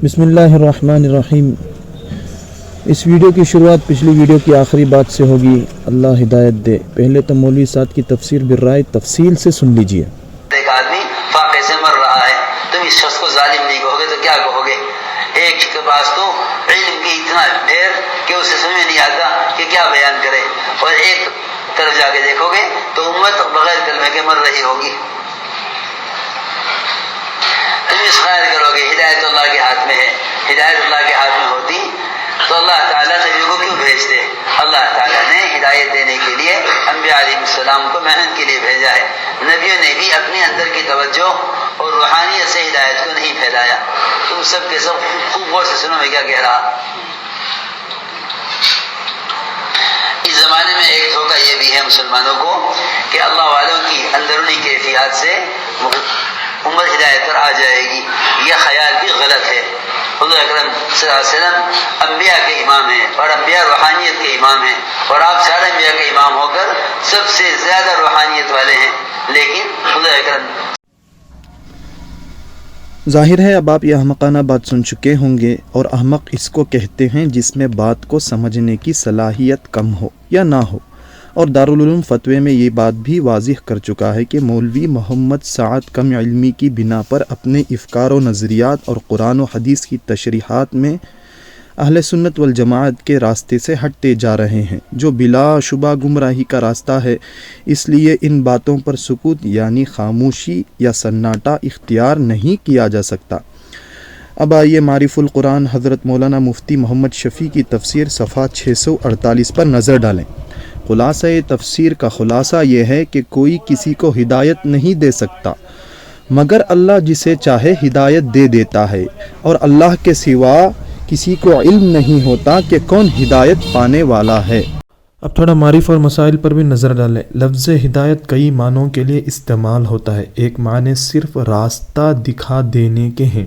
بسم اللہ الرحمن الرحیم۔ اس ویڈیو کی شروعات پچھلی ویڈیو کی آخری بات سے ہوگی۔ اللہ ہدایت دے۔ پہلے تو مولوی صاحب کی تفسیر بالرائے تفصیل سے سن لیجئے۔ ایک آدمی فاقے سے مر رہا ہے، تم اس شخص کو ظالم نہیں کہو گے تو کیا کہو گے؟ ایک کے پاس تو علم کی اتنا ڈھیر کہ اسے سمجھ نہیں آتا کہ کیا بیان کرے، اور ایک طرف جا کے دیکھو گے تو امت بغیر کلمے کے مر رہی ہوگی۔ تم اس خیر کرو گے ہدایت اللہ کے ہاتھ میں ہے، ہدایت اللہ کے ہاتھ میں ہوتی تو اللہ تعالیٰ نبیوں کو کیوں بھیجتے؟ اللہ تعالیٰ نے ہدایت دینے کے لیے انبیاء علیہ السلام کو محنت کے لیے بھیجا ہے۔ نبیوں نے بھی اپنے اندر کی توجہ اور روحانیت سے ہدایت کو نہیں پھیلایا۔ تم سب کے سب خوب غور سے سنو میں کیا کہہ رہا۔ اس زمانے میں ایک دھوکہ یہ بھی ہے مسلمانوں کو کہ اللہ والوں کی اندرونی کیفیات سے امت ہدایت پر آ جائے گی، یہ خیال بھی غلط ہے۔ حضور اکرم صلی اللہ علیہ وسلم انبیاء کے امام ہیں اور انبیاء روحانیت کے امام ہیں، اور آپ سارے انبیاء کے امام ہو کر سب سے زیادہ روحانیت والے ہیں، لیکن حضور اکرم ظاہر ہے اب آپ یہ احمقانہ بات سن چکے ہوں گے، اور احمق اس کو کہتے ہیں جس میں بات کو سمجھنے کی صلاحیت کم ہو یا نہ ہو، اور دارالعلوم فتوے میں یہ بات بھی واضح کر چکا ہے کہ مولوی محمد سعد کم علمی کی بنا پر اپنے افکار و نظریات اور قرآن و حدیث کی تشریحات میں اہل سنت والجماعت کے راستے سے ہٹتے جا رہے ہیں، جو بلا شبہ گمراہی کا راستہ ہے۔ اس لیے ان باتوں پر سکوت یعنی خاموشی یا سناٹا اختیار نہیں کیا جا سکتا۔ اب آئیے معرف القرآن حضرت مولانا مفتی محمد شفیع کی تفسیر صفحہ 648 پر نظر ڈالیں۔ خلاصہ تفسیر کا خلاصہ یہ ہے کہ کوئی کسی کو ہدایت نہیں دے سکتا مگر اللہ جسے چاہے ہدایت دے دیتا ہے، اور اللہ کے سوا کسی کو علم نہیں ہوتا کہ کون ہدایت پانے والا ہے۔ اب تھوڑا معرف اور مسائل پر بھی نظر ڈالیں۔ لفظ ہدایت کئی معنوں کے لیے استعمال ہوتا ہے۔ ایک معنی صرف راستہ دکھا دینے کے ہیں،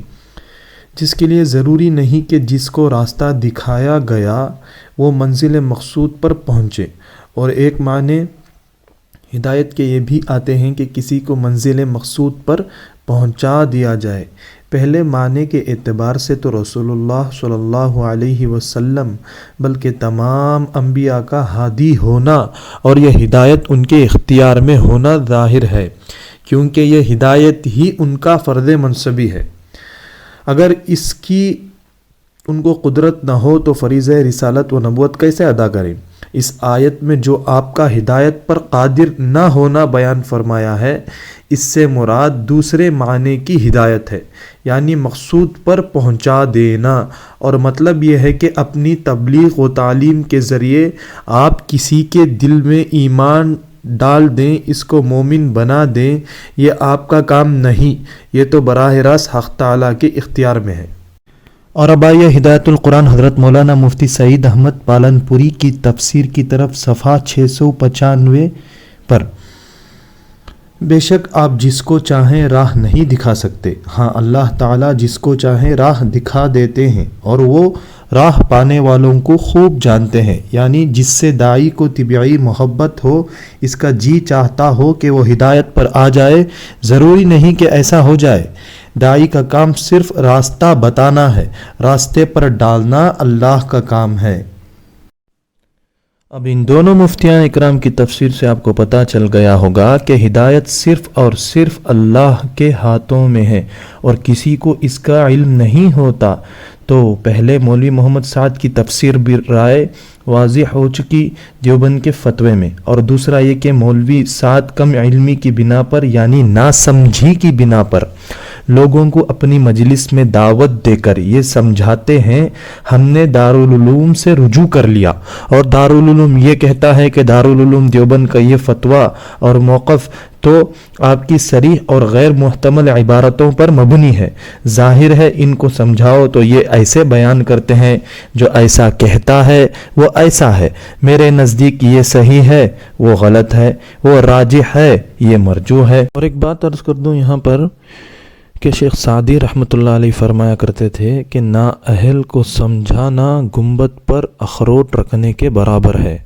جس کے لیے ضروری نہیں کہ جس کو راستہ دکھایا گیا وہ منزل مقصود پر پہنچے، اور ایک معنی ہدایت کے یہ بھی آتے ہیں کہ کسی کو منزل مقصود پر پہنچا دیا جائے۔ پہلے معنی کے اعتبار سے تو رسول اللہ صلی اللہ علیہ وسلم بلکہ تمام انبیاء کا ہادی ہونا اور یہ ہدایت ان کے اختیار میں ہونا ظاہر ہے، کیونکہ یہ ہدایت ہی ان کا فرض منصبی ہے۔ اگر اس کی ان کو قدرت نہ ہو تو فریضہ رسالت و نبوت کیسے ادا کریں؟ اس آیت میں جو آپ کا ہدایت پر قادر نہ ہونا بیان فرمایا ہے، اس سے مراد دوسرے معنی کی ہدایت ہے، یعنی مقصود پر پہنچا دینا، اور مطلب یہ ہے کہ اپنی تبلیغ و تعلیم کے ذریعے آپ کسی کے دل میں ایمان ڈال دیں، اس کو مومن بنا دیں، یہ آپ کا کام نہیں، یہ تو براہ راست حق تعالیٰ کے اختیار میں ہے۔ اور اب آئیے ہدایت القرآن حضرت مولانا مفتی سعید احمد پالنپوری کی تفسیر کی طرف صفحہ 695 پر۔ بے شک آپ جس کو چاہیں راہ نہیں دکھا سکتے، ہاں اللہ تعالیٰ جس کو چاہیں راہ دکھا دیتے ہیں، اور وہ راہ پانے والوں کو خوب جانتے ہیں، یعنی جس سے داعی کو طبعی محبت ہو، اس کا جی چاہتا ہو کہ وہ ہدایت پر آ جائے، ضروری نہیں کہ ایسا ہو جائے۔ داعی کا کام صرف راستہ بتانا ہے، راستے پر ڈالنا اللہ کا کام ہے۔ اب ان دونوں مفتیان اکرام کی تفسیر سے آپ کو پتہ چل گیا ہوگا کہ ہدایت صرف اور صرف اللہ کے ہاتھوں میں ہے، اور کسی کو اس کا علم نہیں ہوتا۔ تو پہلے مولوی محمد سعد کی تفسیر بالرائے واضح ہو چکی دیوبند کے فتوے میں، اور دوسرا یہ کہ مولوی سعد کم علمی کی بنا پر یعنی ناسمجھی کی بنا پر لوگوں کو اپنی مجلس میں دعوت دے کر یہ سمجھاتے ہیں ہم نے دارالعلوم سے رجوع کر لیا، اور دارالعلوم یہ کہتا ہے کہ دارالعلوم دیوبند کا یہ فتویٰ اور موقف تو آپ کی صریح اور غیر محتمل عبارتوں پر مبنی ہے۔ ظاہر ہے ان کو سمجھاؤ تو یہ ایسے بیان کرتے ہیں جو ایسا کہتا ہے وہ ایسا ہے، میرے نزدیک یہ صحیح ہے وہ غلط ہے، وہ راجح ہے یہ مرجوح ہے۔ اور ایک بات عرض کر دوں یہاں پر کہ شیخ سعدی رحمۃ اللہ علیہ فرمایا کرتے تھے کہ نا اہل کو سمجھانا گنبد پر اخروٹ رکھنے کے برابر ہے۔